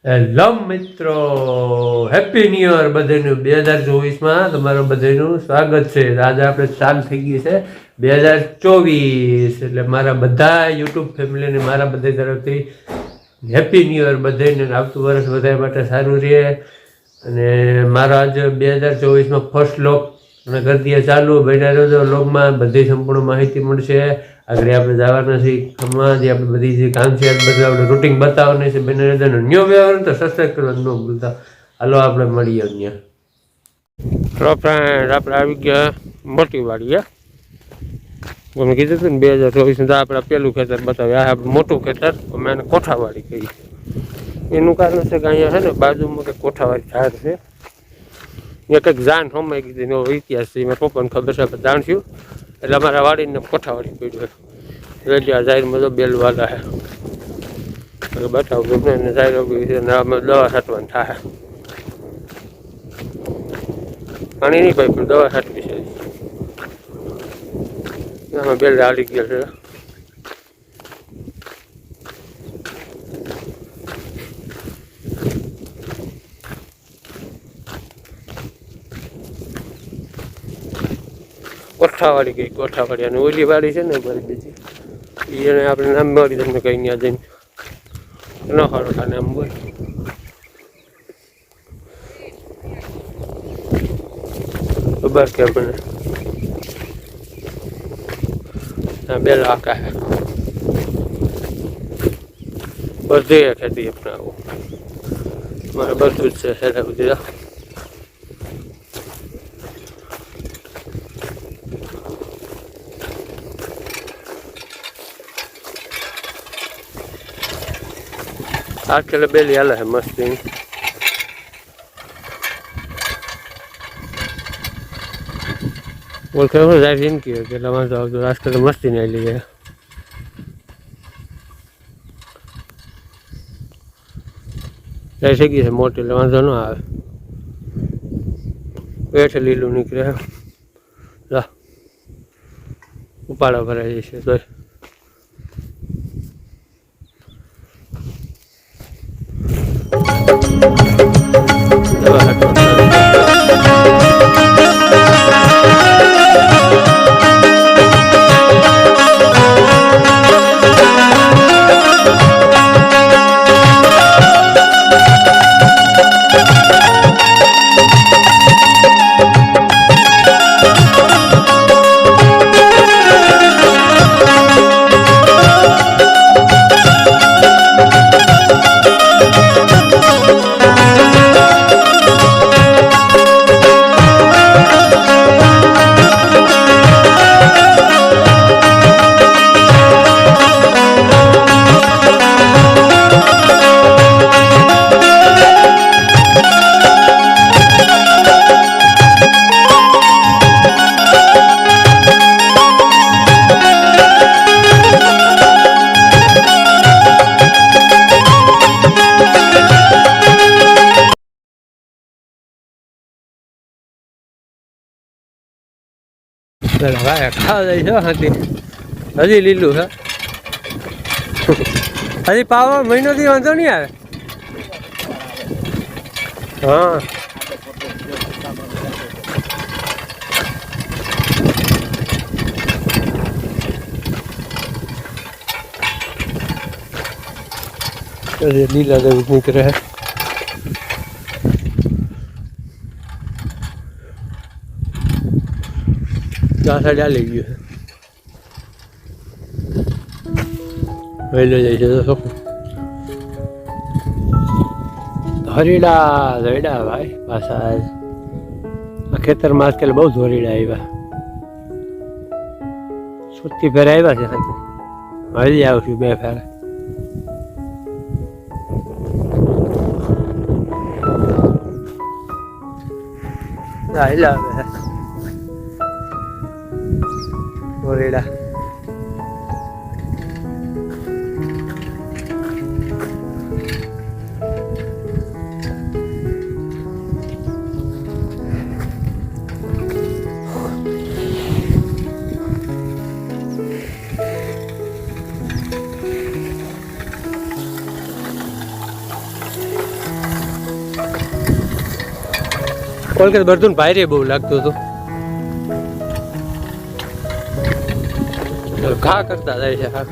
Hello મિત્રો, happy new year બધાનું 2024માં તમારું બધાનું સ્વાગત છે. આજે આપણે ચાલુ થઈ ગઈ છે 2024, એટલે મારા બધા યુટ્યુબ ફેમિલીને મારા બધા તરફથી હેપી ન્યુ યર બધાને. આવતું વર્ષ બધા માટે સારું રહે. અને મારા આજ 2024માં ફર્સ્ટ લોક અમે કરી દઈએ ચાલુ. બન્યા રહેજો લોગમાં, બધી સંપૂર્ણ માહિતી મળશે. આગળ આપણે જવાના છીએ ખમા, જે આપણે બધી જે કામ છે બધું આપણે રૂટિંગ બતાવવાની છે. બને રહેજો ન્યૂ વ્યવહાર તો સબસ્ક્રાઈબ કરવાનું ન ભૂલતા. હાલો આપણે મળીએ અહીંયા. ચલો ફ્રેન્ડ, આપણે આવી ગયા મોટી વાડીએ. મેં કીધું હતું ને 2024 આપણે પેલું ખેતર બતાવ્યા. આ મોટું ખેતર અમે એને કોઠાવાડી કહીએ. એનું કારણ છે કે અહીંયા છે ને બાજુમાં કંઈક કોઠાવાડી ઝાડ છે. અહીંયા કંઈક જાણ સમય કીધી એનો ઇતિહાસ છે. મેં પપ્પાને ખબર છે, આપણે જાણશું. એટલે અમારા વાડીને કોઠાવાડી પડ્યું રેલી આ જાહેરમાં તો બેલવાલા છે. બતાવું તમને એને જાહેર દવા છાંટવાની થાય. પાણી નહીં ભાઈ, પણ દવા છાંટવી છે. આમાં બેલ હાલી ગયા છે. કોઠાવાડી ગઈ, કોઠાવાડી. અને ઓલી વાડી છે ને મારી બીજી, એને આપણે નામ મળી તમને કઈ ત્યાં જઈને ન સારું થાય નામ બોલ. ખબર કે આપણે બે લાખા હે બધી ખેતી અપનાવું. મારે બધું જ છે હેરા બધી. આજકાલ બેલી હાલે છે મસ્તી. ઓળખે હું જાય જિંદગી હોય એટલે વાંધો આવતો. આજકાલ મસ્તી નહીં આવી જાય. જાય થઈ ગઈ છે મોટી એટલે વાંધો ન આવે. પેઠે લીલું નીકળે. લા ઉપાડા ભરાઈ જશે તો ખાવા જાય છે. હજી લીલું છે, હજી પાવા મહિનોથી વાંધો નહીં આવે. હા લીલા જેવું નીકળે. ચાલી ગયું છે. વહેલો જાય છે તો હરીડા હરીડા ભાઈ પાછા આ ખેતરમાં આજકાલ બહુ જ હરીડા આવ્યા. સુરતી ફેર આવ્યા છે. હજી આવશું 2 ફેર. આવે હરીડા. કોલકાતા બધું ભારે બહુ લાગતું હતું. ઘા કરતા જાય છે હા.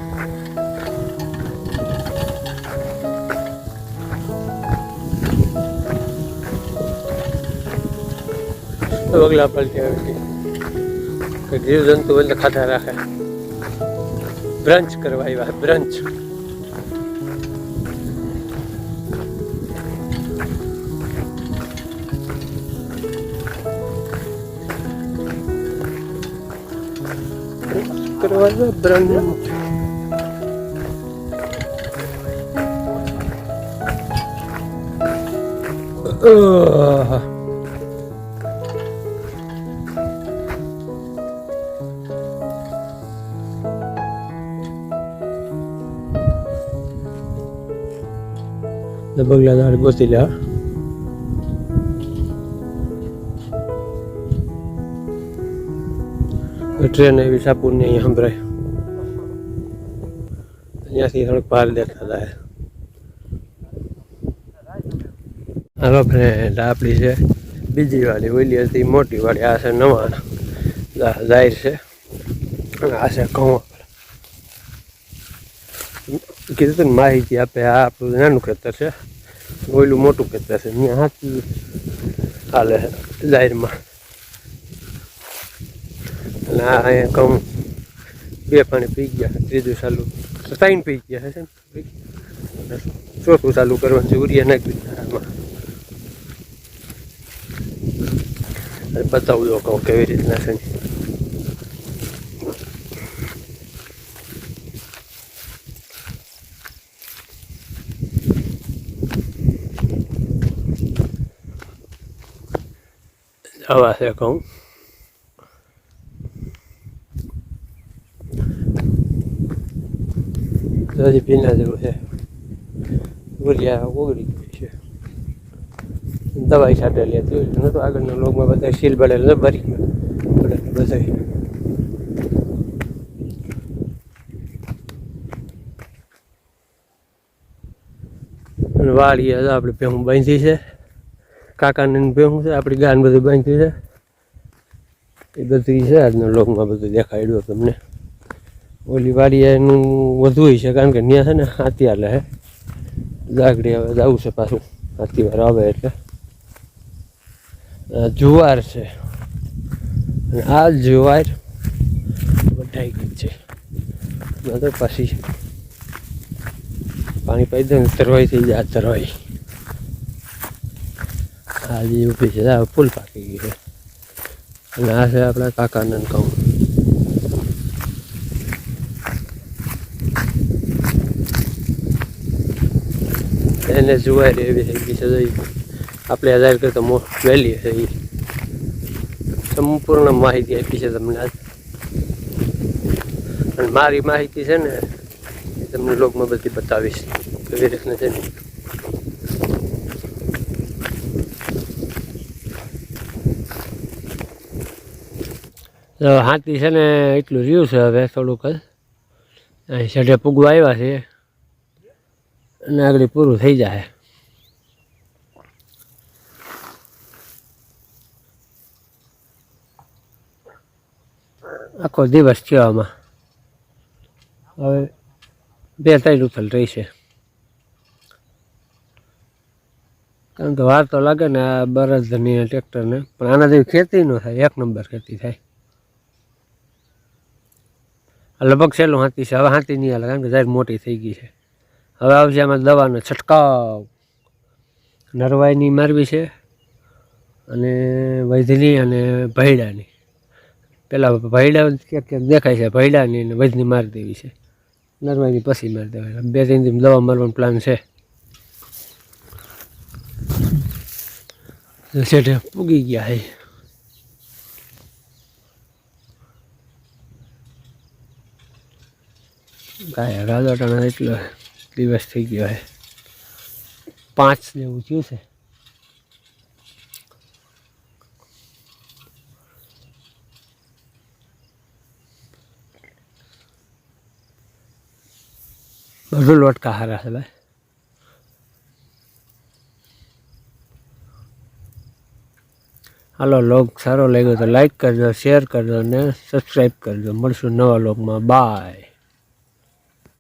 બગલા પલટી આવી ગઈ જીવ જંતુ એટલે ખાતા રાખે. બ્રંચ કરવા આવ્યા બ્રંચ. કરવા બ્રંચ. બગલા દાળ ગોતી લે. ટ્રેન એવી સાપુર ને અહીંયા સંભળાય. અહીંયાથી થોડુંક બહાર દેખાતા હે. હાલો ફ્રેન્ડ, આપણી છે બીજી વાળી, ઓલી હતી મોટી વાળી, આ છે નવા જાહેર છે અને આ છે ઘઉં. કીધું હતું ને માહિતી આપે. આ આપણું નાનું ખેતર છે, ઓયલું મોટું ખેતર છે. ત્યાં હાથી હાલે જાહેરમાં. અને આ અહીંયા ઘઉં 2 પાણી પી ગયા, ત્રીજું ચાલુ 3 પી ગયા છે ને, ચોથું ચાલુ કરવાનું છે. ઉરિયા નાખી આમાં બતાવું દો કહું કેવી રીતના છે. આવા છે કહું. હજી પીના જેવું છે. ઉરિયા ઓગળી ગઈ છે, દવાઈ છાંટેલી હતી. ન તો આગળના લોગમાં બધા સીલ બળેલા ભરી બધા. વાળી આપણે ભેહું બાંધી છે, કાકાને ભેહું છે, આપણી ગાન બધું બાંધ્યું છે. એ બધી છે આજના લોગમાં બધું દેખાડ્યું તમને. ઓલી વાડી એનું વધુ છે, કારણ કે ત્યાં છે ને હાથી હાલે છે. જાગડી હવે જવું છે પાછું, હાથી વાર આવે એટલે. જુવાર છે અને આ જુવાર વઢાઈ ગઈ છે. તો પાછી પાણી પાઈ દે ને તરવાઈ થઈ જાય. તરવાઈ આ જે ઊભી છે આ ફૂલ પાકી ગઈ છે. અને આ છે આપણા કાકાને કહું. એને જુવારી એવી થઈ ગઈ છે. આપણે 1000 કરતાં વહેલી છે. એ સંપૂર્ણ માહિતી આપી છે તમને આજ. અને મારી માહિતી છે ને એ તમને લોગમાં બધી બતાવીશ કેવી રીતના છે ને. હાથી છે ને એટલું રહ્યું છે હવે થોડુંક જ. અહીં છેડે પૂગવા આવ્યા છે અને આગળ પૂરું થઈ જાય. આખો દિવસ થયો આમાં. હવે 2-3 ઉથલ રહી છે. કારણ કે વાર તો લાગે ને આ બળદની ટ્રેક્ટરને, પણ આના જેવી ખેતી ન થાય. 1 નંબર ખેતી થાય. લગભગ છેલ્લું હાથી છે. હવે હાથી નહીં હાલે, કારણ કે જાહેર મોટી થઈ ગઈ છે. હવે આવશે આમાં દવાનો છંટકાવ. નરવાઈની મારવી છે અને વૈધની અને ભૈડાની. પેલા ભૈડા ક્યાંક દેખાય છે, ભૈડાની અને વૈધની મારી દેવી છે. નરવાઈની પછી મારી દેવાય. 2-3 દિન દવા મારવાનો પ્લાન છે. શેઠે પૂગી ગયા છે. ગાય રાજાટાના એટલો દિવસ થઈ ગયો છે. 5 જેવું થયું છે. બધું લોટકા હારા છે ભાઈ. હાલો લોગ સારો લાગ્યો તો લાઈક કરજો, શેર કરજો અને સબસ્ક્રાઈબ કરજો. મળશું નવા લોગમાં. બાય.